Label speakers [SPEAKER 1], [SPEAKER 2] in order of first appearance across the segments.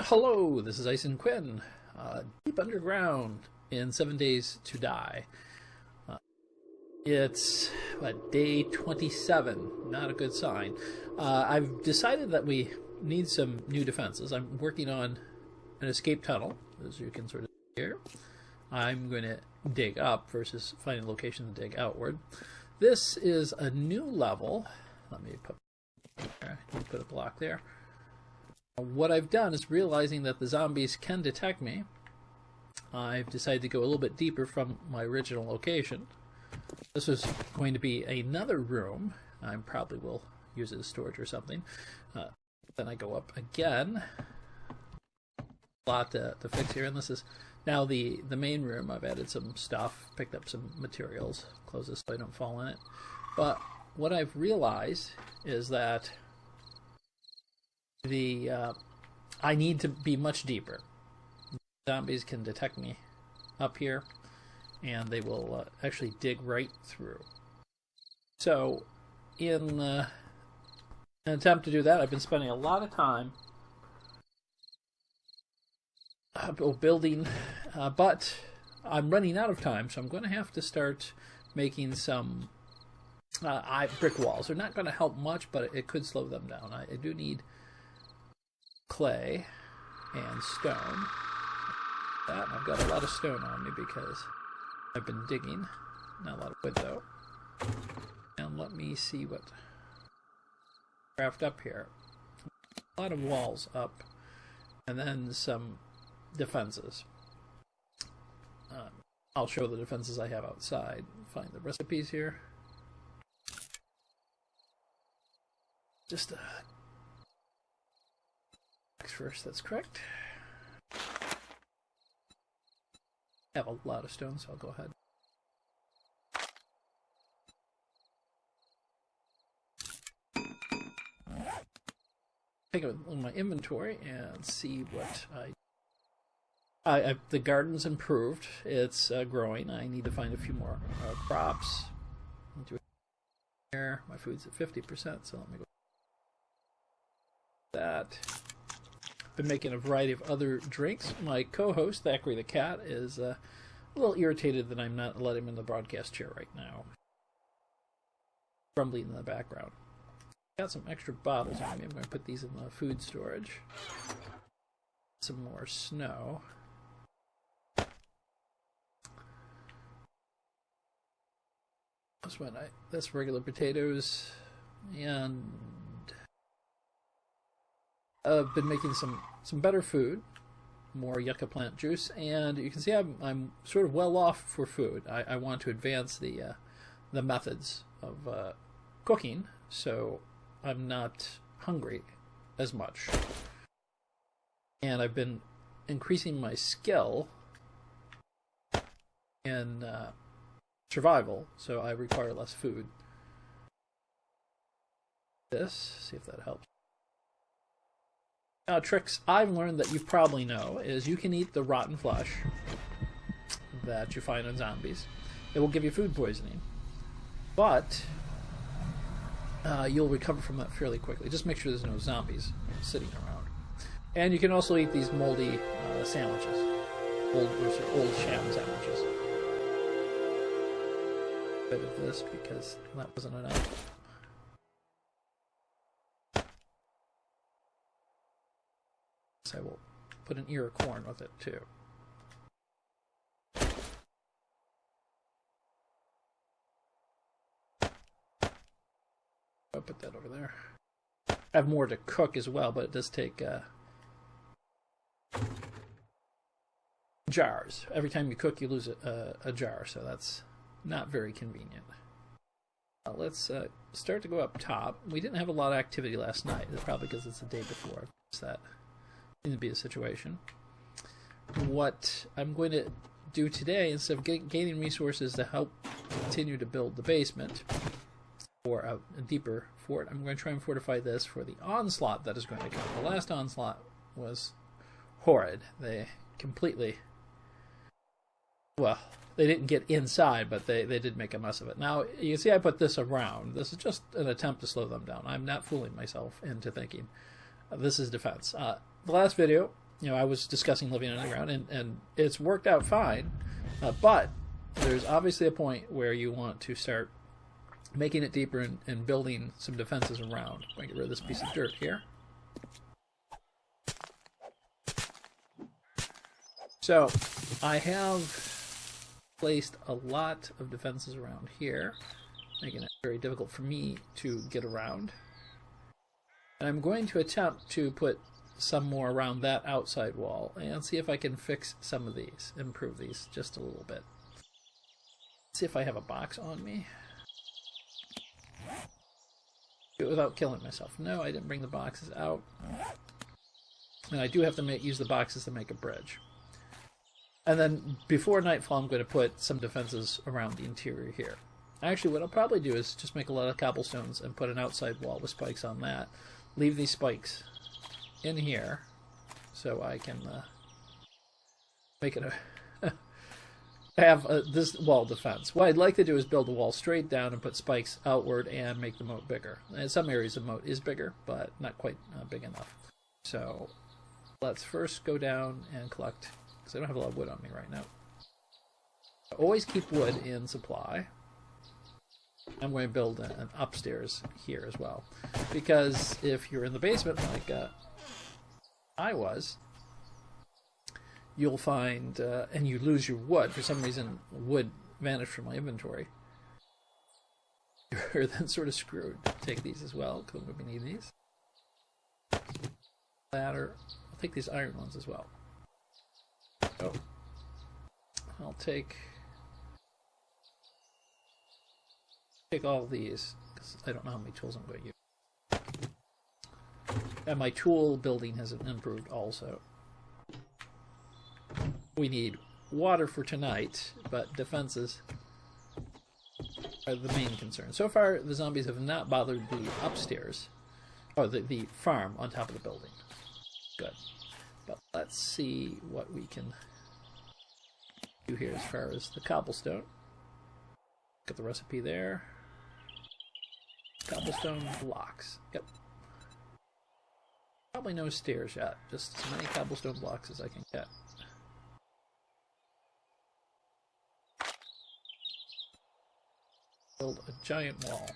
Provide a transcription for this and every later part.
[SPEAKER 1] Hello, this is Ice and Quinn, deep underground in 7 Days to Die. It's day 27, not a good sign. I've decided that we need some new defenses. I'm working on an escape tunnel, as you can sort of see here. I'm going to dig up versus finding a location to dig outward. This is a new level. Let me put a block there. What I've done is, realizing that the zombies can detect me, I've decided to go a little bit deeper from my original location. This was going to be another room. I probably will use it as storage or something. Then I go up again. A lot to fix here, and this is now the main room. I've added some stuff, picked up some materials, close this so I don't fall in it. But what I've realized is that I need to be much deeper. Zombies can detect me up here, and they will actually dig right through. So, in an attempt to do that, I've been spending a lot of time building, but I'm running out of time, so I'm going to have to start making some brick walls. They're not going to help much, but it could slow them down. I do need clay and stone. I've got a lot of stone on me because I've been digging. Not a lot of wood though. And let me see what craft up here. A lot of walls up, and then some defenses. I'll show the defenses I have outside. Find the recipes here. Just first, that's correct. I have a lot of stone, so I'll go ahead. Take a look at my inventory and see what the garden's improved. It's growing. I need to find a few more crops. Here, my food's at 50%, so let me go. That. Been making a variety of other drinks. My co-host, Thackeray the Cat, is a little irritated that I'm not letting him in the broadcast chair right now. Grumbling in the background. Got some extra bottles on me. I'm going to put these in the food storage. Some more snow. That's regular potatoes, and I've been making some better food, more yucca plant juice, and you can see I'm sort of well off for food. I want to advance the methods of cooking, so I'm not hungry as much. And I've been increasing my skill in survival, so I require less food. See if that helps. Tricks I've learned that you probably know is you can eat the rotten flesh that you find on zombies. It will give you food poisoning, but you'll recover from that fairly quickly. Just make sure there's no zombies sitting around. And you can also eat these moldy sandwiches, old sham sandwiches. A bit of this because that wasn't enough. I will put an ear of corn with it too. I'll put that over there. I have more to cook as well, but it does take jars. Every time you cook, you lose a jar, so that's not very convenient. Let's start to go up top. We didn't have a lot of activity last night. It's probably because it's the day before. That to be a situation. What I'm going to do today, instead of gaining resources to help continue to build the basement or a deeper fort, I'm going to try and fortify this for the onslaught that is going to come. The last onslaught was horrid. They completely, well, they didn't get inside, but they did make a mess of it. Now, you can see I put this around. This is just an attempt to slow them down. I'm not fooling myself into thinking this is defense. The last video, I was discussing living underground, and it's worked out fine, but there's obviously a point where you want to start making it deeper and building some defenses around. I'm going to get rid of this piece of dirt here. So I have placed a lot of defenses around here, making it very difficult for me to get around. And I'm going to attempt to put some more around that outside wall and see if I can fix some of these, improve these just a little bit. Let's see if I have a box on me. Do it without killing myself. No, I didn't bring the boxes out. And I do have to use the boxes to make a bridge. And then before nightfall, I'm going to put some defenses around the interior here. Actually, what I'll probably do is just make a lot of cobblestones and put an outside wall with spikes on that. Leave these spikes in here so I can make it have this wall defense. What I'd like to do is build the wall straight down and put spikes outward and make the moat bigger. In some areas the moat is bigger, but not quite big enough. So let's first go down and collect, because I don't have a lot of wood on me right now. Always keep wood in supply. I'm going to build an upstairs here as well, because if you're in the basement like I was, you'll find, and you lose your wood. For some reason, wood vanished from my inventory. You're then sort of screwed. Take these as well, because we'll be needing these. Ladder. I'll take these iron ones as well. Oh. I'll take all of these, because I don't know how many tools I'm going to use. And my tool building has improved also. We need water for tonight, but defenses are the main concern. So far, the zombies have not bothered the upstairs, or the farm on top of the building. Good. But let's see what we can do here as far as the cobblestone. Got the recipe there. Cobblestone blocks. Yep. Probably no stairs yet. Just as many cobblestone blocks as I can get. Build a giant wall.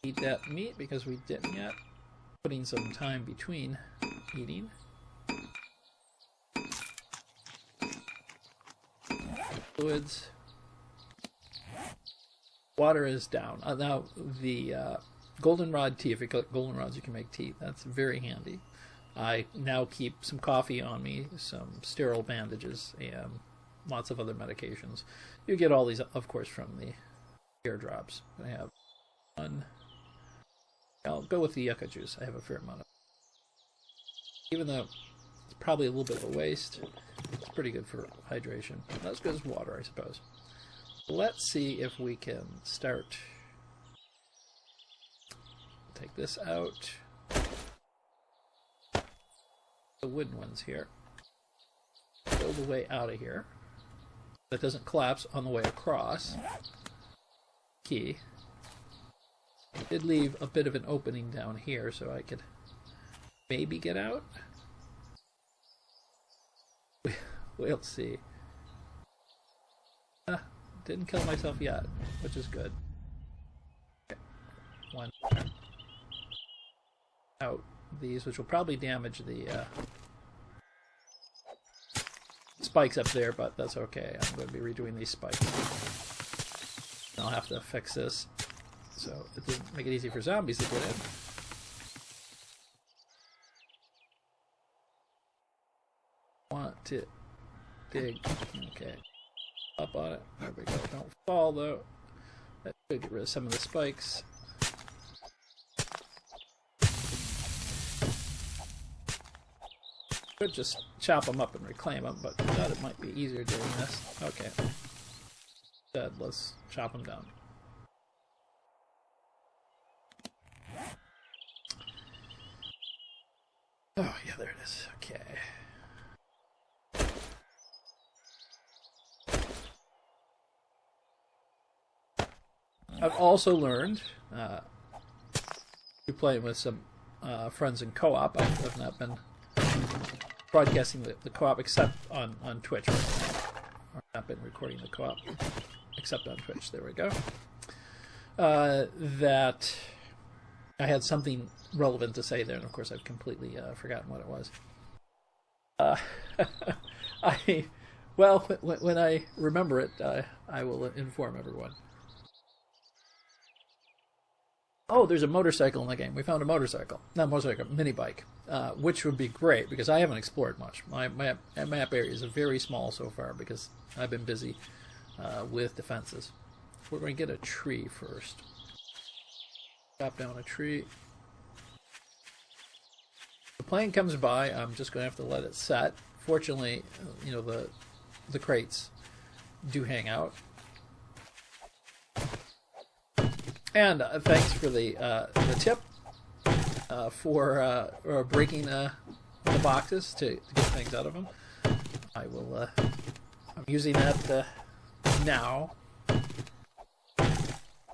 [SPEAKER 1] Eat that meat because we didn't yet. Putting some time between eating. Fluids. Water is down. Now, the goldenrod tea, if you collect goldenrods, you can make tea. That's very handy. I now keep some coffee on me, some sterile bandages, and lots of other medications. You get all these, of course, from the airdrops. I have one. I'll go with the yucca juice. I have a fair amount of it. Even though it's probably a little bit of a waste, it's pretty good for hydration. Not as good as water, I suppose. Let's see if we can start. Take this out. The wooden ones here. Build a way out of here. That doesn't collapse on the way across. Key. Did leave a bit of an opening down here so I could maybe get out. We'll see. Didn't kill myself yet, which is good. Okay. One out. These, which will probably damage the spikes up there, but that's okay. I'm going to be redoing these spikes. I'll have to fix this, so it didn't make it easy for zombies to get in. Want to dig. Okay. Up on it. There we go. Don't fall, though. That should get rid of some of the spikes. Could just chop them up and reclaim them, but I thought it might be easier doing this. Okay. Instead, let's chop them down. Oh, yeah, there it is. Okay. I've also learned, through playing with some friends in co-op, I've not been broadcasting the co-op except on Twitch. I've not been recording the co-op except on Twitch. There we go. That I had something relevant to say there, and of course I've completely forgotten what it was. When I remember it, I will inform everyone. Oh, there's a motorcycle in the game. We found a motorcycle. Not a motorcycle, mini bike, which would be great because I haven't explored much. My map area is very small so far because I've been busy with defenses. We're going to get a tree first. Chop down a tree. The plane comes by. I'm just going to have to let it set. Fortunately, the crates do hang out. And thanks for the tip for breaking the boxes to get things out of them. I will. I'm using that now.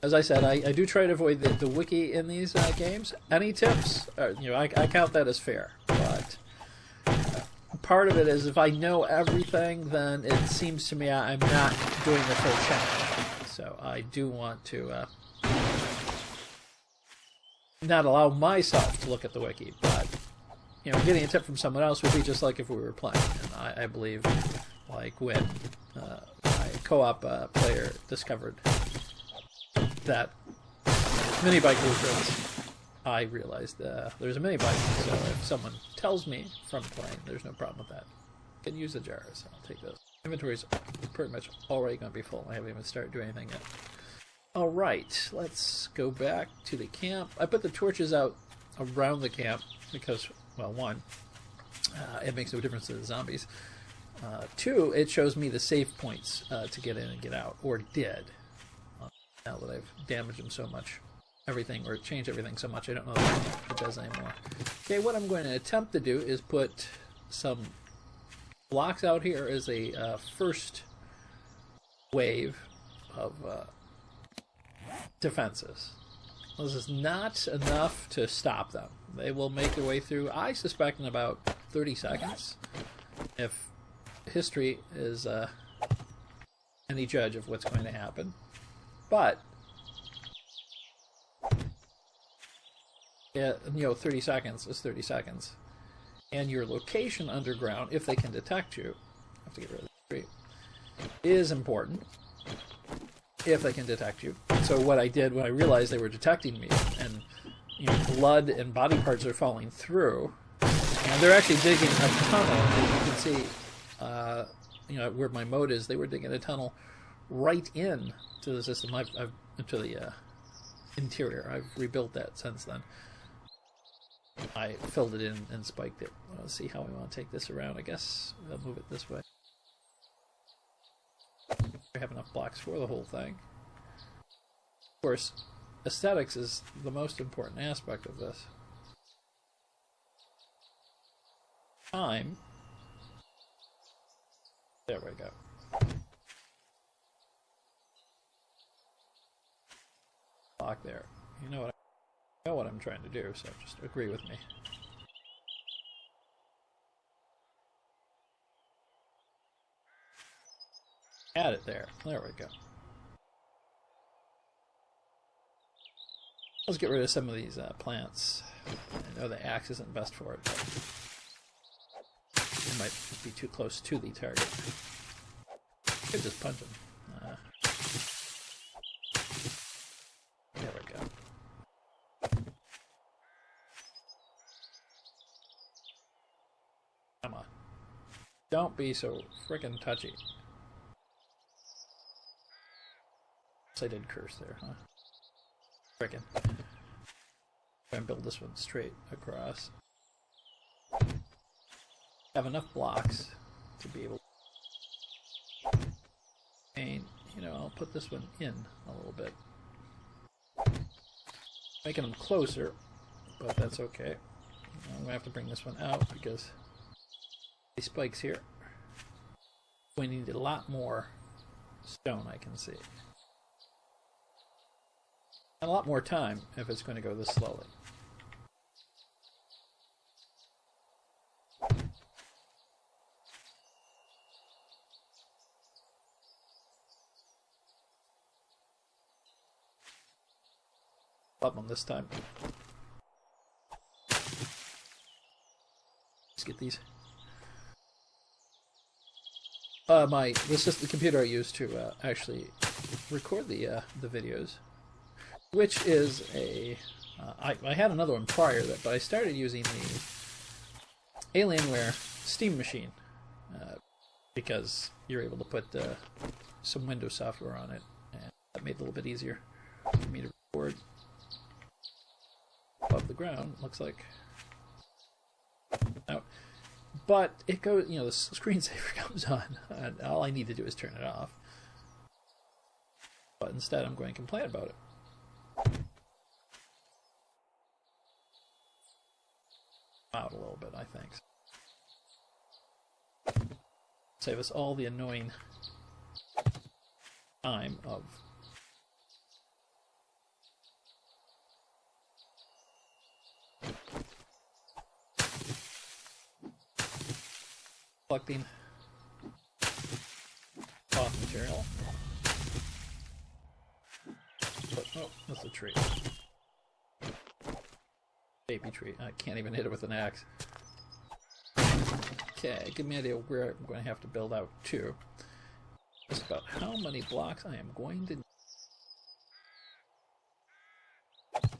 [SPEAKER 1] As I said, I do try to avoid the wiki in these games. Any tips? I count that as fair, but part of it is if I know everything, then it seems to me I'm not doing the full challenge. So I do want to not allow myself to look at the wiki, but getting a tip from someone else would be just like if we were playing. And I believe, like when my co-op player discovered that mini bike blueprints, I realized there's a mini bike. So if someone tells me from playing, there's no problem with that. I can use the jars. I'll take those. Inventory's pretty much already going to be full. I haven't even started doing anything yet. All right, let's go back to the camp. I put the torches out around the camp because, well, one, it makes no difference to the zombies. Two, it shows me the save points to get in and get out, or did. Now that I've damaged them so much, everything, or changed everything so much, I don't know if it does anymore. Okay, what I'm going to attempt to do is put some blocks out here as a first wave of defenses. This is not enough to stop them. They will make their way through, I suspect, in about 30 seconds. If history is any judge of what's going to happen. But, 30 seconds is 30 seconds. And your location underground, if they can detect you, I have to get rid of the tree, is important. If they can detect you. So what I did when I realized they were detecting me, and blood and body parts are falling through, and they're actually digging a tunnel. You can see, where my mode is. They were digging a tunnel right in to the system. I've into the interior. I've rebuilt that since then. I filled it in and spiked it. Let's see how we want to take this around. I guess I'll move it this way. We have enough blocks for the whole thing. Of course, aesthetics is the most important aspect of this. Time. There we go. Block there. You know what I'm trying to do, so just agree with me. Add it there. There we go. Let's get rid of some of these plants. I know the axe isn't best for it, but it might be too close to the target. Could just punch him. There we go. Come on. Don't be so frickin' touchy. I did curse there, huh? Frickin'. Try and build this one straight across. Have enough blocks to be able to... And, I'll put this one in a little bit. Making them closer, but that's okay. I'm going to have to bring this one out because these spikes here. We need a lot more stone, I can see. And a lot more time if it's going to go this slowly. Problem this time. Let's get these. This is the computer I use to actually record the videos, which is a. I had another one prior to that, but I started using the Alienware Steam machine because you're able to put some Windows software on it, and that made it a little bit easier for me to record above the ground. Looks like. Now, but it goes, the screensaver comes on, and all I need to do is turn it off. But instead, I'm going to complain about it. Out a little bit, I think. Save us all the annoying time of collecting cloth material. But, oh, that's a tree. Baby tree. I can't even hit it with an axe. Okay, give me an idea where I'm going to have to build out to. Just about how many blocks I am going to need. At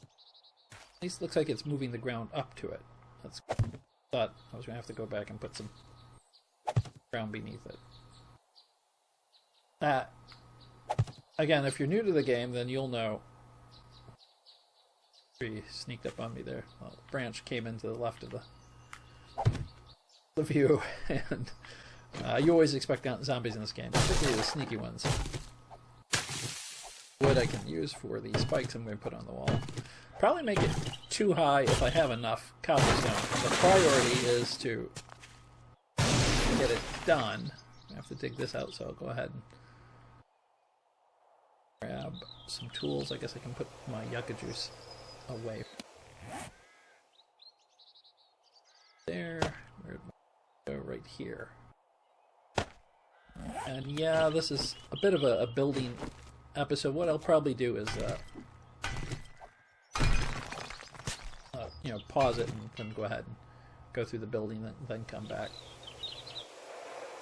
[SPEAKER 1] least it looks like it's moving the ground up to it. That's thought I was going to have to go back and put some ground beneath it. Again, if you're new to the game, then you'll know. Tree sneaked up on me there. Well, the branch came into the left of the view, and you always expect zombies in this game, particularly the sneaky ones. Wood I can use for the spikes I'm going to put on the wall. Probably make it too high if I have enough cobblestone. The priority is to get it done. I have to dig this out, so I'll go ahead and grab some tools. I guess I can put my yucca juice away. There. Where'd go? Right here. And yeah, this is a bit of a building episode. What I'll probably do is pause it and then go ahead and go through the building and then come back.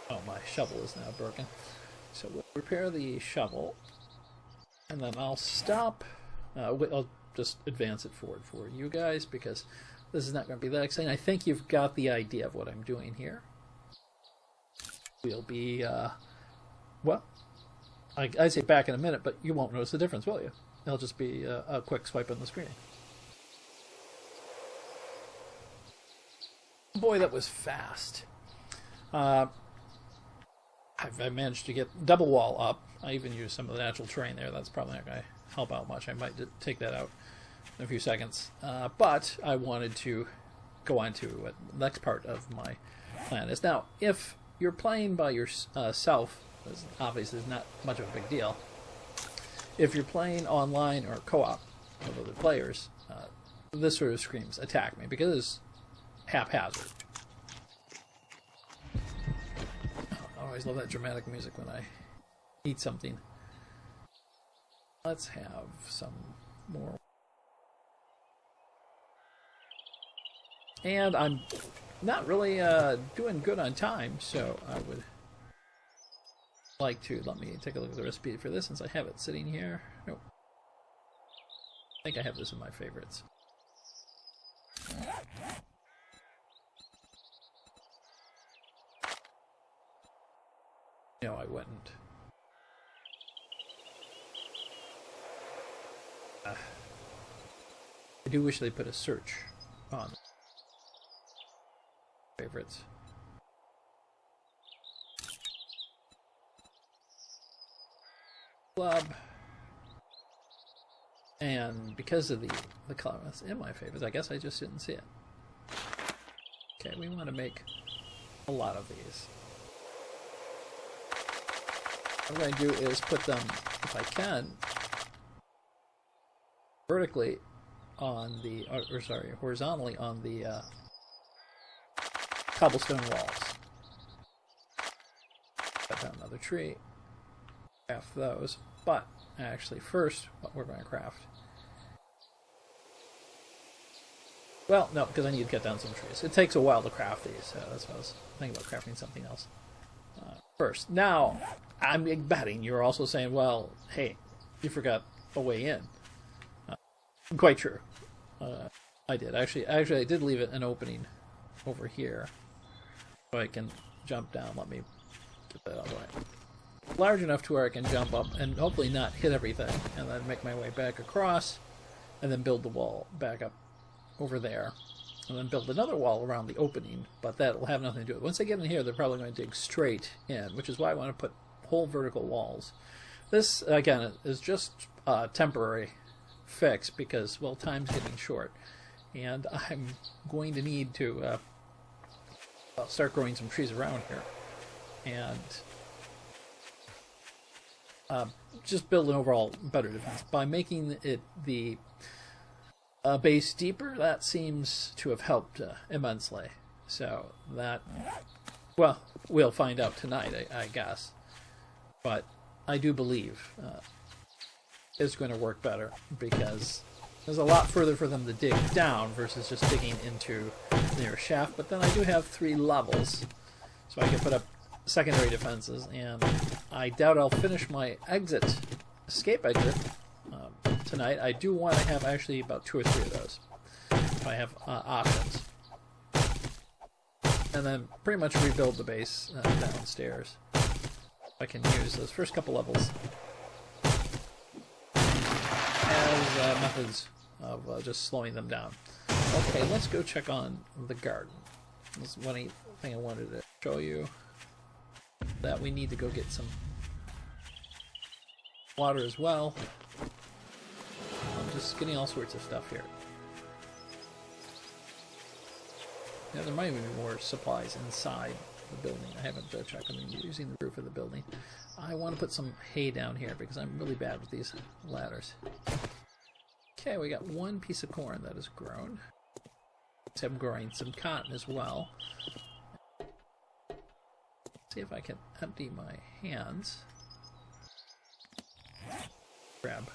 [SPEAKER 1] Oh, my shovel is now broken. So we'll repair the shovel, and then I'll stop. I'll just advance it forward for you guys because this is not going to be that exciting. I think you've got the idea of what I'm doing here. We'll be, well, I say back in a minute, but you won't notice the difference, will you? It'll just be a quick swipe on the screen. Boy, that was fast. I managed to get double wall up. I even used some of the natural terrain there. That's probably not going to help out much. I might take that out in a few seconds. But I wanted to go on to what the next part of my plan is. Now, if you're playing by yourself, obviously it's not much of a big deal. If you're playing online or co-op with other players, this sort of screams attack me because it's haphazard. I always love that dramatic music when I eat something. Let's have some more. And I'm not really doing good on time, so I would like to let me take a look at the recipe for this since I have it sitting here. Nope. I think I have this in my favorites. No, I wouldn't. I do wish they put a search on favorites. Club. And because of the color that's in my favorites, I guess I just didn't see it. Okay, we want to make a lot of these. What I'm going to do is put them, if I can, vertically on the, or sorry, horizontally on the cobblestone walls. Cut down another tree, craft those, but actually first what we're going to craft Well, no, because I need to cut down some trees. It takes a while to craft these, so that's why I was thinking about crafting something else first. Now, I'm betting you're also saying, well, hey, you forgot a way in. Quite true. I did. Actually, I did leave it an opening over here so I can jump down. Let me get that out of the way. Large enough to where I can jump up and hopefully not hit everything, and then make my way back across, and then build the wall back up over there, and then build another wall around the opening, but that will have nothing to do with it. Once they get in here, they're probably going to dig straight in, which is why I want to put whole vertical walls. This, again, is just a temporary fix because, well, time's getting short, and I'm going to need to start growing some trees around here, and just build an overall better defense. By making it the base deeper, that seems to have helped immensely. So that, well, we'll find out tonight, I guess. But I do believe it's going to work better because there's a lot further for them to dig down versus just digging into their shaft. But then I do have 3 levels, so I can put up secondary defenses, and I doubt I'll finish my escape exit tonight. I do want to have actually about 2 or 3 of those if I have options, and then pretty much rebuild the base downstairs. I can use those first couple levels as methods of just slowing them down. Okay, let's go check on the garden. This is one thing I wanted to show you. That we need to go get some water as well. I'm just getting all sorts of stuff here. Yeah, there might even be more supplies inside the building. I haven't checked. I'm using the roof of the building. I want to put some hay down here because I'm really bad with these ladders. Okay, we got 1 piece of corn that is grown. I'm growing some cotton as well. See if I can empty my hands. Grab.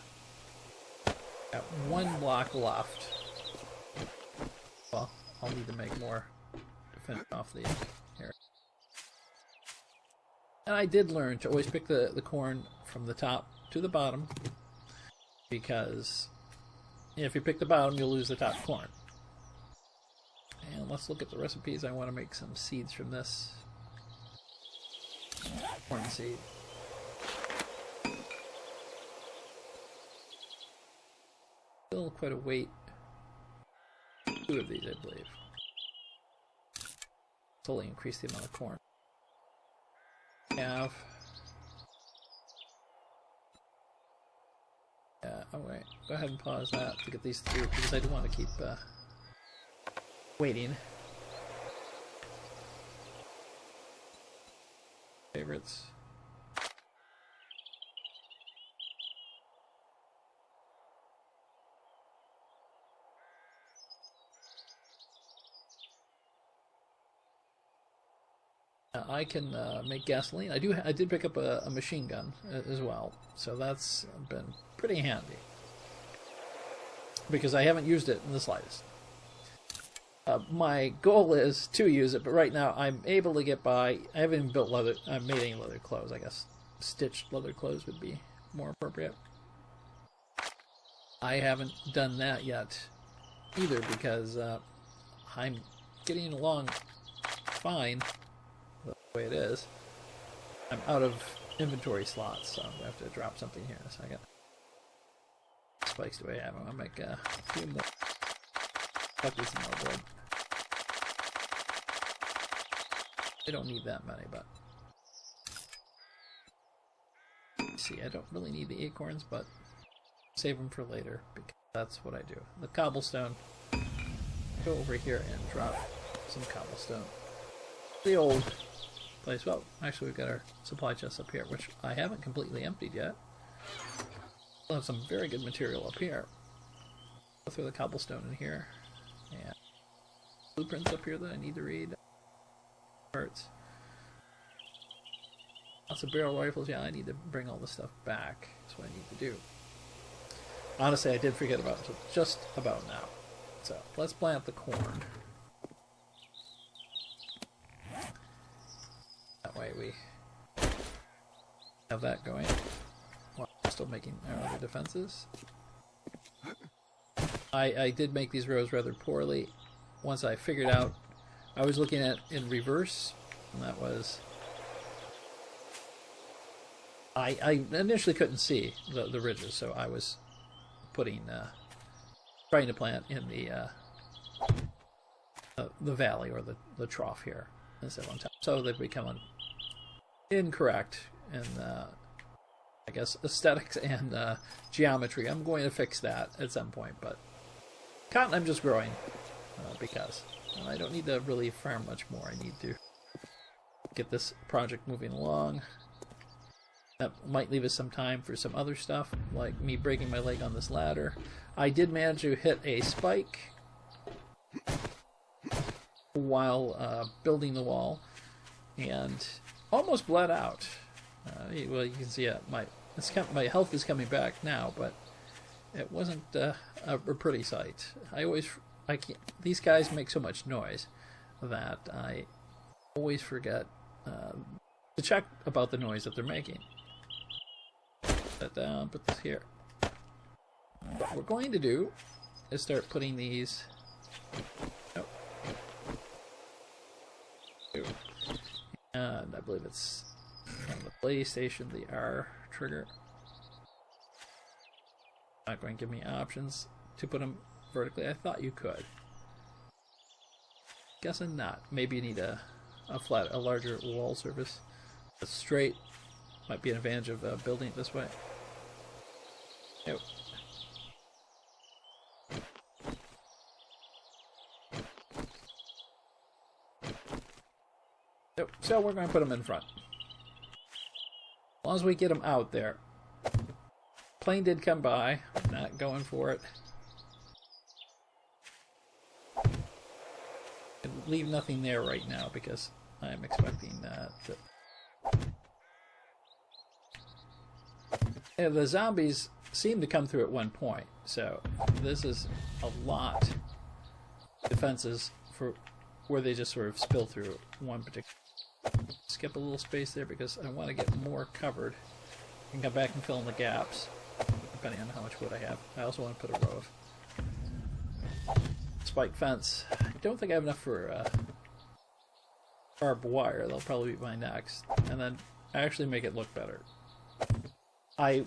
[SPEAKER 1] Got 1 block left. Well, I'll need to make more to finish off the area. And I did learn to always pick the corn from the top to the bottom, because if you pick the bottom, you'll lose the top corn. And let's look at the recipes. I want to make some seeds from this. Corn seed. Still quite a weight. 2 of these, I believe. Slowly increase the amount of corn. Have. Oh wait. Go ahead and pause that to get these through because I do want to keep waiting. Favorites. I can make gasoline. I did pick up a machine gun as well, so that's been pretty handy because I haven't used it in the slightest. My goal is to use it, but right now I'm able to get by. I haven't even built leather. I made any leather clothes. I guess stitched leather clothes would be more appropriate. I haven't done that yet either because I'm getting along fine the way it is. I'm out of inventory slots, so I'm going to have to drop something here in a second. Spikes do I have? I'm going to make a few more. Fuck this more wood. I don't need that many, but see, I don't really need the acorns, but save them for later because that's what I do. The cobblestone. Go over here and drop some cobblestone. The old place. Well, actually, we've got our supply chest up here, which I haven't completely emptied yet. We'll have some very good material up here. Go through the cobblestone in here. And blueprints up here that I need to read. Hurts. Lots of barrel rifles. Yeah, I need to bring all this stuff back. That's what I need to do. Honestly, I did forget about it until just about now. So let's plant the corn. That way we have that going while still making our other defenses. I did make these rows rather poorly. Once I figured out, I was looking at in reverse, and that was... I initially couldn't see the ridges, so I was putting trying to plant in the valley or the trough here instead on top. So they've become incorrect in I guess aesthetics and geometry. I'm going to fix that at some point, but cotton I'm just growing because I don't need to really farm much more. I need to get this project moving along. That might leave us some time for some other stuff, like me breaking my leg on this ladder. I did manage to hit a spike while building the wall, and almost bled out. Well, you can see my health is coming back now, but it wasn't a pretty sight. These guys make so much noise that I always forget to check about the noise that they're making. That down, put this here. What we're going to do is start putting these. Oh. And I believe it's on the PlayStation, the R trigger. Not going to give me options to put them vertically. I thought you could. Guessing not. Maybe you need a larger wall surface. That's straight. Might be an advantage of building it this way. Nope. Nope. So we're going to put them in front. As long as we get them out there. Plane did come by. Not going for it. Leave nothing there right now because I'm expecting that. And the zombies seem to come through at one point, so this is a lot of defenses for where they just sort of spill through one particular. Skip a little space there because I want to get more covered and come back and fill in the gaps depending on how much wood I have. I also want to put a row of spike fence. I don't think I have enough for barbed wire. That'll probably be my next, and then actually make it look better. I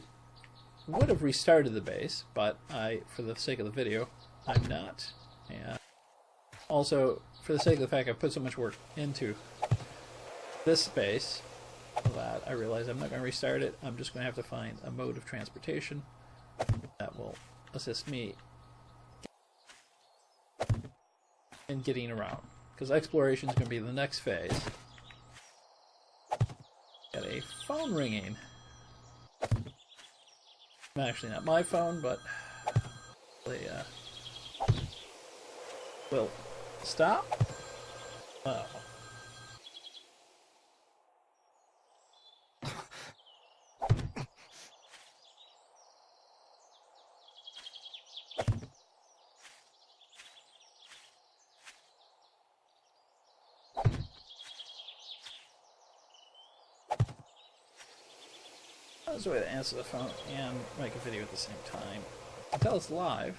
[SPEAKER 1] would have restarted the base, but for the sake of the video, I'm not. And also, for the sake of the fact I put so much work into this base that I realize I'm not going to restart it. I'm just going to have to find a mode of transportation that will assist me in getting around. Because exploration is going to be the next phase. Got a phone ringing. Actually not my phone, but they will stop. Oh. There's a way to answer the phone and make a video at the same time. Until it's live.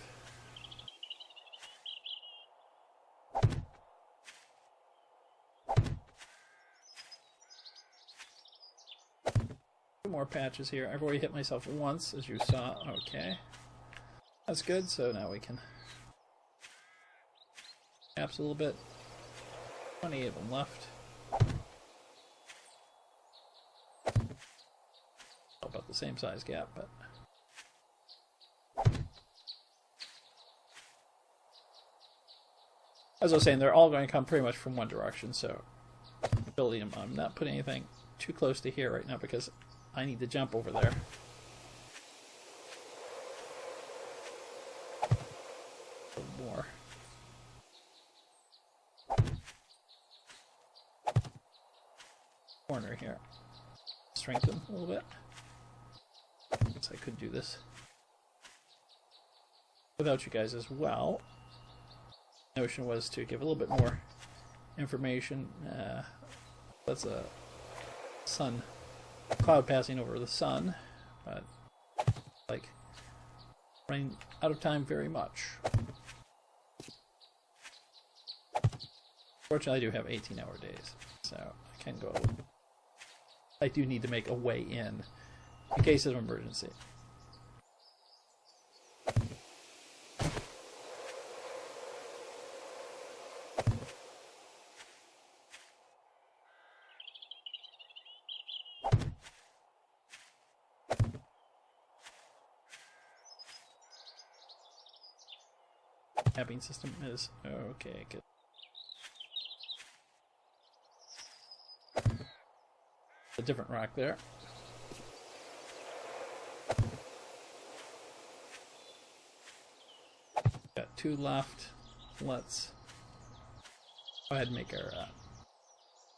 [SPEAKER 1] Two more patches here. I've already hit myself once, as you saw. Okay. That's good, so now we can caps a little bit. 28 of them left. About the same size gap, but as I was saying, they're all going to come pretty much from one direction, so building them, I'm not putting anything too close to here right now because I need to jump over there. A little more. Corner here. Strengthen a little bit. I could do this without you guys as well. notion was to give a little bit more information. That's a sun cloud passing over the sun, but like running out of time very much. Fortunately, I do have 18-hour days, so I can go. I do need to make a way in case of emergency. Mapping system is okay. Good. A different rock there. Got 2 left. Let's go ahead and make our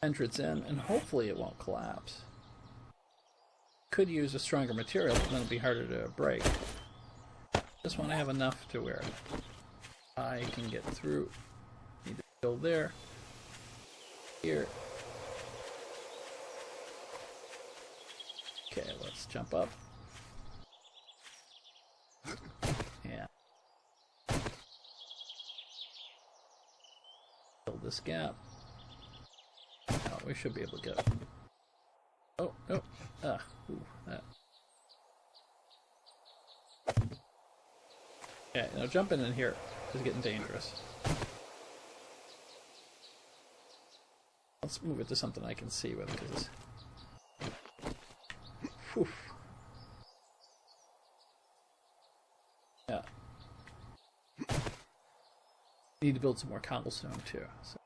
[SPEAKER 1] entrance in, and hopefully it won't collapse. Could use a stronger material, but then it'll be harder to break. Just want to have enough to where I can get through. Need to go there. Here. Okay, let's jump up. Yeah. Fill this gap. Now we should be able to get. Oh, no. Ooh, that. Okay, now jumping in here is getting dangerous. Let's move it to something I can see with, because yeah. Need to build some more cobblestone too. So.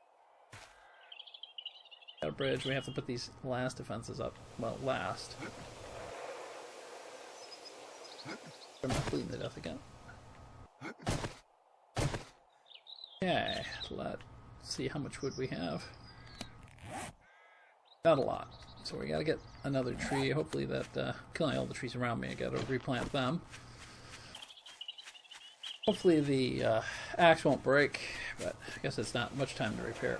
[SPEAKER 1] Got a bridge. We have to put these last defenses up. Well, last. I'm not bleeding to death again. Okay, let's see how much wood we have. Not a lot. So we gotta get another tree. Hopefully that, killing all the trees around me, I gotta replant them. Hopefully the axe won't break, but I guess it's not much time to repair.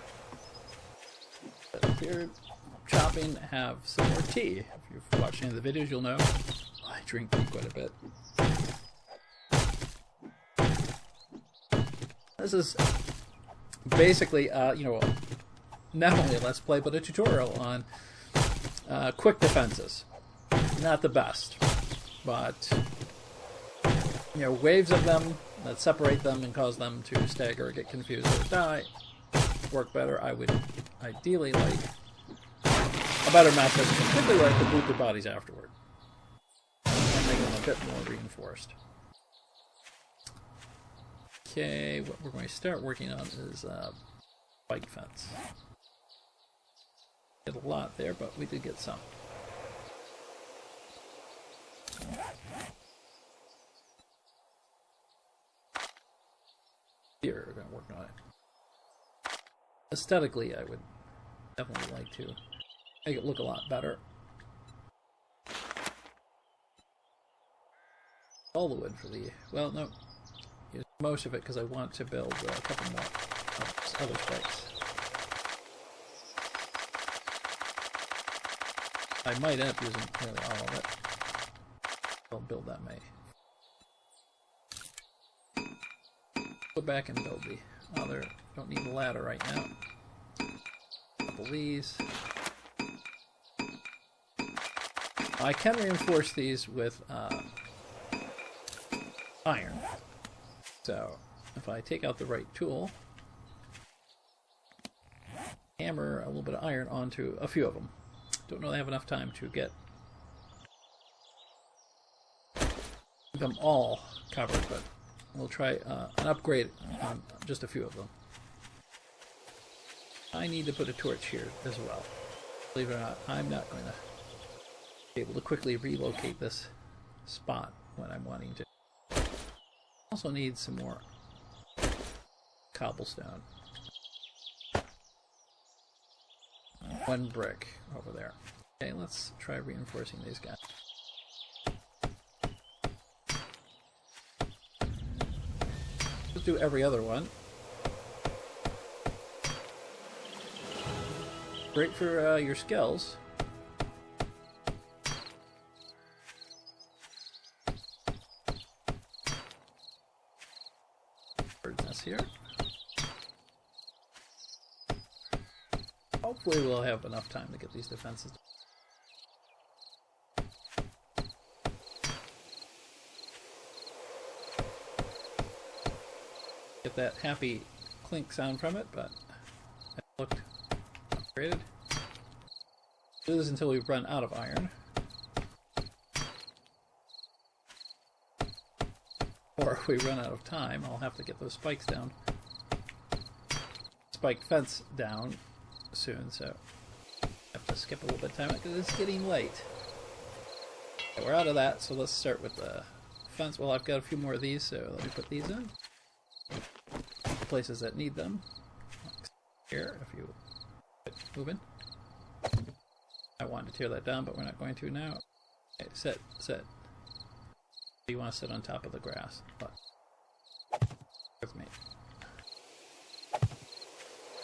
[SPEAKER 1] But here, chopping, have some more tea. If you've watched any of the videos, you'll know I drink tea quite a bit. This is basically, you know, not only a Let's Play, but a tutorial on quick defenses. Not the best, but, you know, waves of them that separate them and cause them to stagger, get confused, or die work better. I would ideally like a better method, particularly like to boot their bodies afterward and make them a bit more reinforced. Okay, what we're going to start working on is bike fence. Did a lot there, but we did get some. Here, we're going to work on it. Aesthetically, I would definitely like to make it look a lot better. All the wood for the, well, no, use most of it because I want to build a couple more other spikes. I might end up using nearly all of it. I'll build that many. Go back and build the other. Don't need a ladder right now. A couple of these. I can reinforce these with iron. So if I take out the right tool, hammer a little bit of iron onto a few of them. Don't know if I have enough time to get them all covered, but we'll try an upgrade on just a few of them. I need to put a torch here as well. Believe it or not, I'm not going to be able to quickly relocate this spot when I'm wanting to. Also need some more cobblestone. 1 brick over there. Okay, let's try reinforcing these guys. Let's do every other one. Great for your skills. Bird's nest here. Hopefully we'll have enough time to get these defenses. Get that happy clink sound from it, but it looked upgraded. Do this until we run out of iron. Or if we run out of time, I'll have to get those spikes down. Spiked fence down soon, so I have to skip a little bit of time because it's getting late. Okay, we're out of that, so let's start with the fence. Well, I've got a few more of these, so let me put these in. Places that need them. Here, if you moving. I wanted to tear that down, but we're not going to now. Okay, sit. You want to sit on top of the grass, but with me.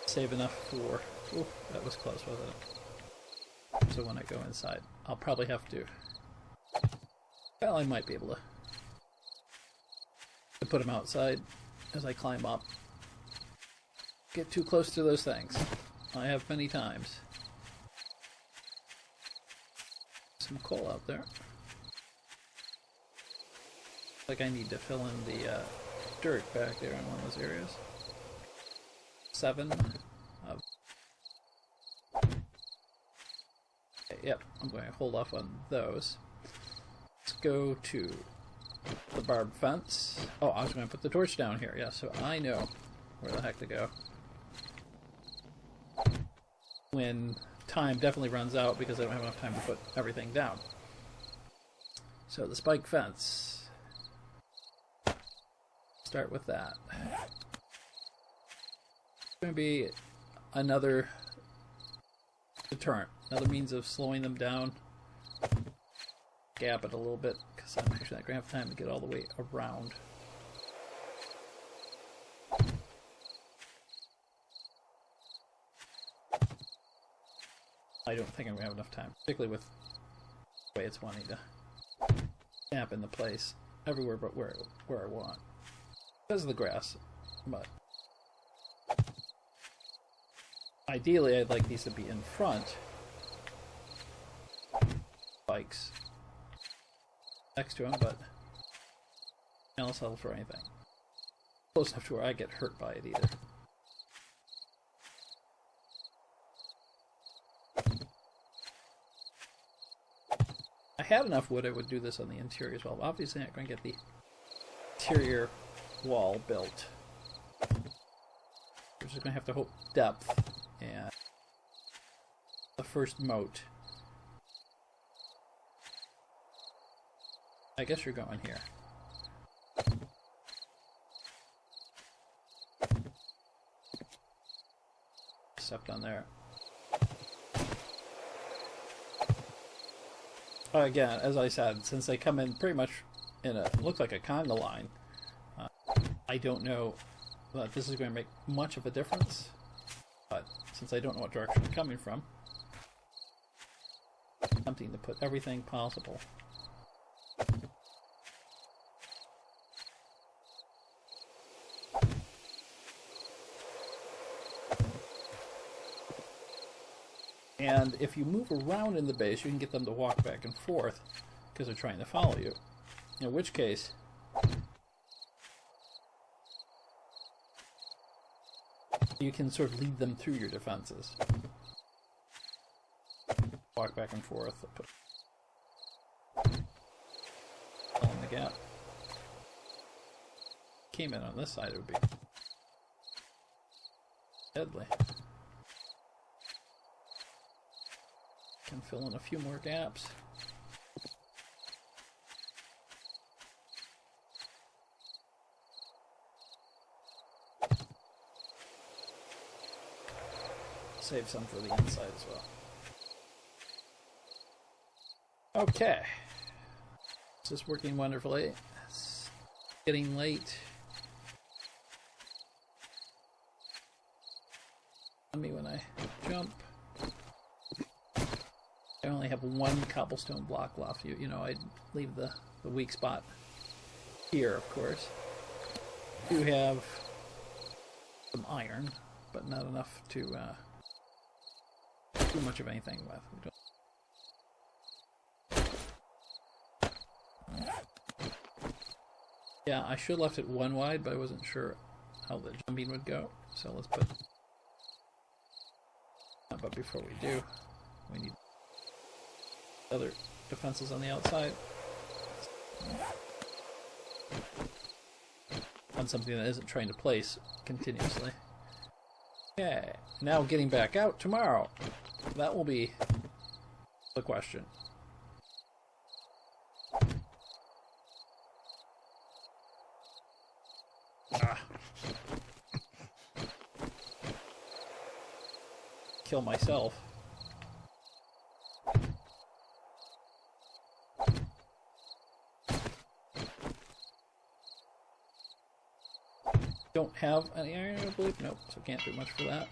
[SPEAKER 1] Save enough for. Ooh, that was close, wasn't it? So when I go inside, I'll probably have to. Well, I might be able to put them outside as I climb up. Get too close to those things. I have many times. Some coal out there. Like I need to fill in the dirt back there in one of those areas. 7 of. Okay, yep, I'm going to hold off on those. Let's go to the barbed fence. Oh, I was going to put the torch down here. Yeah, so I know where the heck to go. When time definitely runs out because I don't have enough time to put everything down. So the spike fence. Start with that. It's going to be another deterrent, another means of slowing them down. Gap it a little bit because I'm actually not going to have time to get all the way around. I don't think I'm going to have enough time, particularly with the way it's wanting to snap into place everywhere but where I want. Because of the grass, but ideally I'd like these to be in front. Spikes next to them, but I'll settle for anything. Close enough to where I get hurt by it either. I had enough wood, I would do this on the interior as well. Obviously, I'm not going to get the interior wall built. We're just going to have to hope depth and the first moat. I guess you're going here. Stepped on there. Again, as I said, since they come in pretty much in a looks like a conga line, I don't know that this is going to make much of a difference. But since I don't know what direction they're coming from, I'm attempting to put everything possible. And if you move around in the base, you can get them to walk back and forth because they're trying to follow you. In which case, you can sort of lead them through your defenses. Walk back and forth. Fill in the gap. Came in on this side, it would be deadly. Can fill in a few more gaps. Save some for the inside as well. Okay. This is working wonderfully. It's getting late. On me when I jump. I only have one cobblestone block left. You know, I'd leave the weak spot here, of course. I do have some iron, but not enough to do much of anything with. Yeah, I should have left it one wide, but I wasn't sure how the jumping would go. So let's put... But before we do, we need other defenses on the outside. On something that isn't trying to place continuously. Okay, now getting back out tomorrow. That will be the question. Kill myself. Don't have any iron, I believe. Nope, so can't do much for that.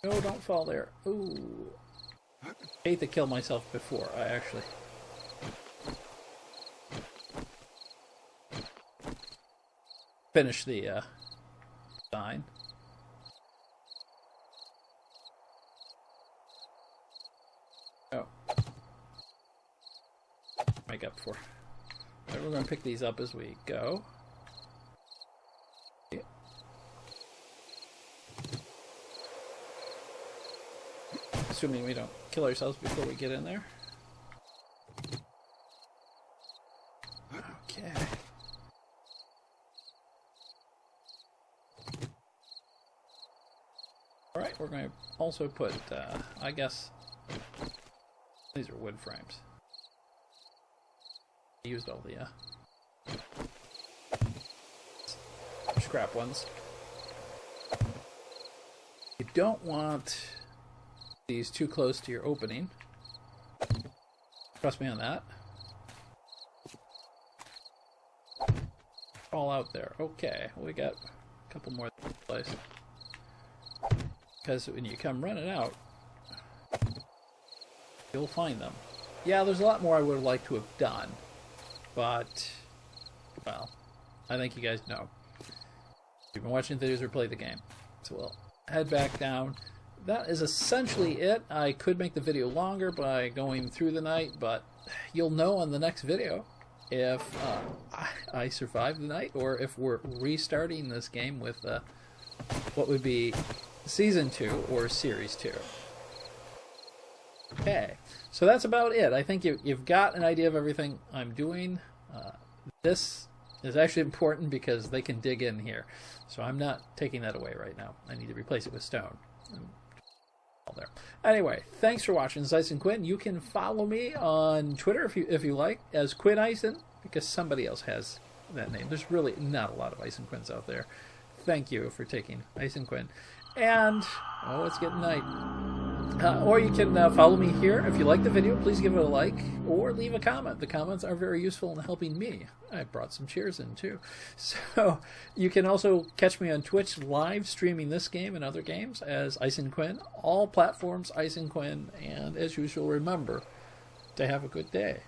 [SPEAKER 1] No, don't fall there. Ooh. I hate to kill myself before I actually... finish the design. Oh. Make up for. Right, we're going to pick these up as we go. Yeah. Assuming we don't kill ourselves before we get in there. Okay. Alright, we're going to also put, I guess, these are wood frames. I used all the scrap ones. You don't want these too close to your opening. Trust me on that. All out there. Okay, we got a couple more in place. Because when you come running out, you'll find them. Yeah, there's a lot more I would have liked to have done. But, well, I think you guys know. You've been watching videos or played the game. So we'll head back down. That is essentially it. I could make the video longer by going through the night, but you'll know on the next video if I survived the night or if we're restarting this game with what would be Season 2 or Series 2. Okay, so that's about it. I think you've got an idea of everything I'm doing. This is actually important because they can dig in here. So I'm not taking that away right now. I need to replace it with stone. All there. Anyway, thanks for watching. This is Ison Quinn. You can follow me on Twitter if you like as Quinn Ison, because somebody else has that name. There's really not a lot of Ison Quinns out there. Thank you for taking Ison Quinn. And, oh, it's getting night. Or you can follow me here. If you like the video, please give it a like or leave a comment. The comments are very useful in helping me. I brought some cheers in too. So you can also catch me on Twitch live streaming this game and other games as Ison Quinn. All platforms Ison Quinn. And as usual, remember to have a good day.